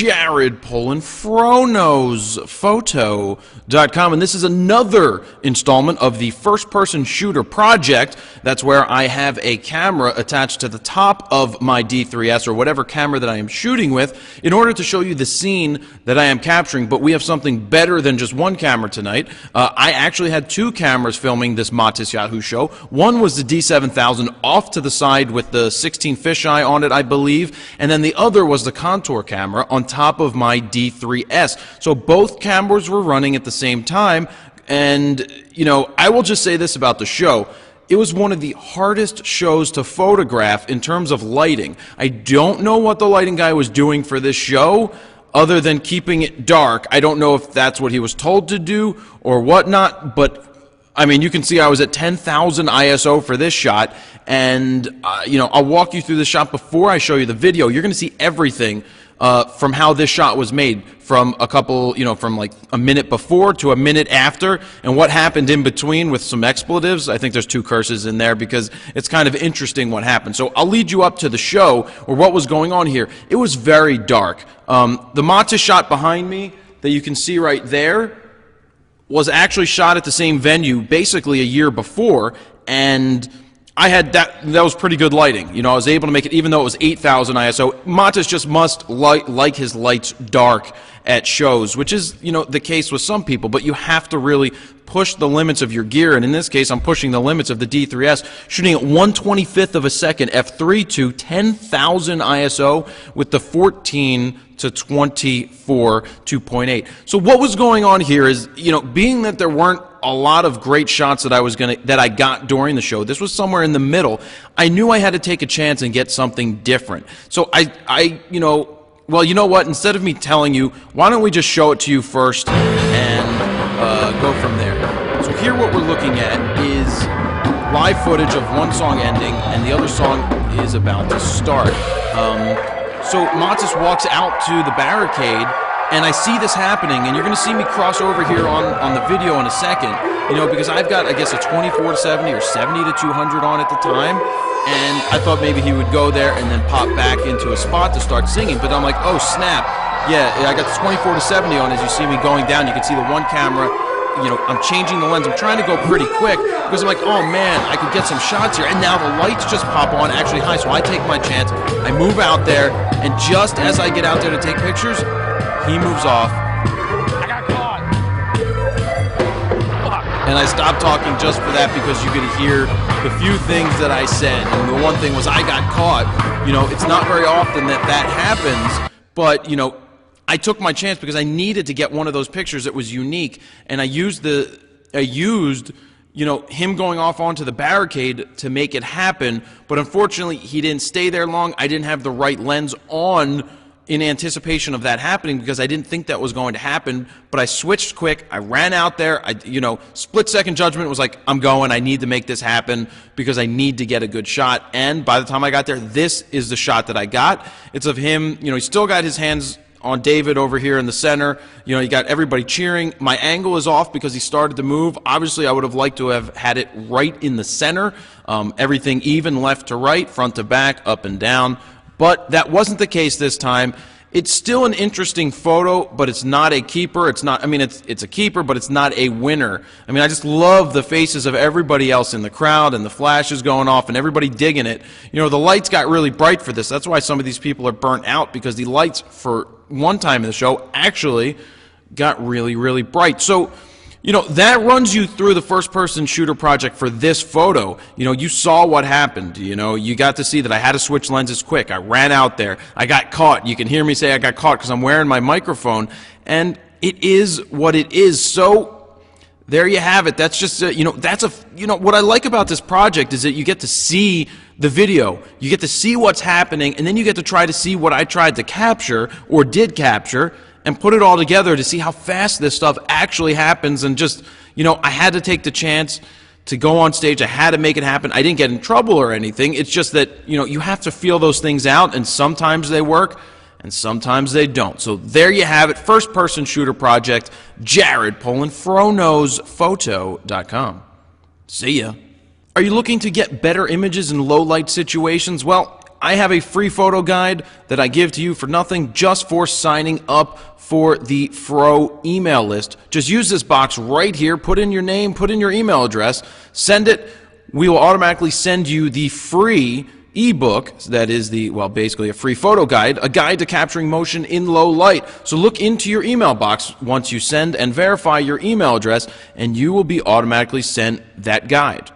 Jared Photo.com, and this is another installment of the first-person shooter project. That's where I have a camera attached to the top of my D3S or whatever camera that I am shooting with in order to show you the scene that I am capturing. But we have something better than just one camera tonight. I actually had two cameras filming this Matisyahu show. One was the D7000 off to the side with the 16 fisheye on it, I believe, and then the other was the contour camera on top of my D3S. So both cameras were running at the same time, and, you know, I will just say this about the show. It was one of the hardest shows to photograph in terms of lighting. I don't know what the lighting guy was doing for this show, other than keeping it dark. I don't know if that's what he was told to do or whatnot, but I mean, you can see I was at 10,000 ISO for this shot, and, you know, I'll walk you through the shot before I show you the video. You're going to see everything from how this shot was made, from a couple, you know, from like a minute before to a minute after, and what happened in between with some expletives. I think there's two curses in there because it's kind of interesting what happened. So I'll lead you up to the show, or what was going on here. It was very dark. The Matis shot behind me that you can see right there was actually shot at the same venue basically a year before, and I had that was pretty good lighting. You know, I was able to make it even though it was 8,000 ISO. Matis just must like his lights dark at shows, which is, you know, the case with some people, but you have to really push the limits of your gear, and in this case I'm pushing the limits of the D3S, shooting at 1/25 of a second f3 to 10,000 ISO with the 14 to 24 2.8. So what was going on here is, you know, being that there weren't a lot of great shots that I got during the show, this was somewhere in the middle. I knew I had to take a chance and get something different. So you know, well, you know what? Instead of me telling you, why don't we just show it to you first and go from there. So here what we're looking at is live footage of one song ending and the other song is about to start. So Matis walks out to the barricade, and I see this happening, and you're going to see me cross over here on the video in a second, you know, because I've got, I guess, a 24 to 70 or 70 to 200 on at the time, and I thought maybe he would go there and then pop back into a spot to start singing, but I'm like, oh snap, yeah, I got the 24 to 70 on. As you see me going down, you can see the one camera, you know, I'm changing the lens. I'm trying to go pretty quick because I'm like, oh man, I could get some shots here. And now the lights just pop on actually high, so I take my chance. I move out there, and just as I get out there to take pictures, he moves off. I got caught. And I stopped talking just for that because you could hear the few things that I said. And the one thing was I got caught. You know, it's not very often that that happens, but, you know, I took my chance because I needed to get one of those pictures that was unique, and I used you know, him going off onto the barricade to make it happen, but unfortunately he didn't stay there long. I didn't have the right lens on in anticipation of that happening because I didn't think that was going to happen, but I switched quick. I ran out there. You know, split-second judgment was like, I'm going. I need to make this happen because I need to get a good shot, and by the time I got there, this is the shot that I got. It's of him, you know, he's still got his hands on David over here in the center. You know, you got everybody cheering. My angle is off because he started to move. Obviously, I would have liked to have had it right in the center. Everything even left to right, front to back, up and down. But that wasn't the case this time. It's still an interesting photo, but it's not a keeper. It's not, I mean, it's a keeper, but it's not a winner. I mean, I just love the faces of everybody else in the crowd and the flashes going off and everybody digging it. You know, the lights got really bright for this. That's why some of these people are burnt out, because the lights for one time in the show actually got really, really bright. So, you know, that runs you through the first-person shooter project for this photo. You know, you saw what happened. You know, you got to see that I had to switch lenses quick. I ran out there. I got caught. You can hear me say I got caught because I'm wearing my microphone. And it is what it is. So there you have it. That's just, you know, what I like about this project is that you get to see the video. You get to see what's happening, and then you get to try to see what I tried to capture or did capture, and put it all together to see how fast this stuff actually happens. And just, you know, I had to take the chance to go on stage. I had to make it happen. I didn't get in trouble or anything. It's just that, you know, you have to feel those things out, and sometimes they work and sometimes they don't. So there you have it. First-person shooter project, Jared Photo.com. See ya. Are you looking to get better images in low light situations? Well, I have a free photo guide that I give to you for nothing just for signing up for the Fro email list. Just use this box right here, put in your name, put in your email address, send it. We will automatically send you the free ebook that is basically a free photo guide, a guide to capturing motion in low light. So look into your email box once you send and verify your email address, and you will be automatically sent that guide.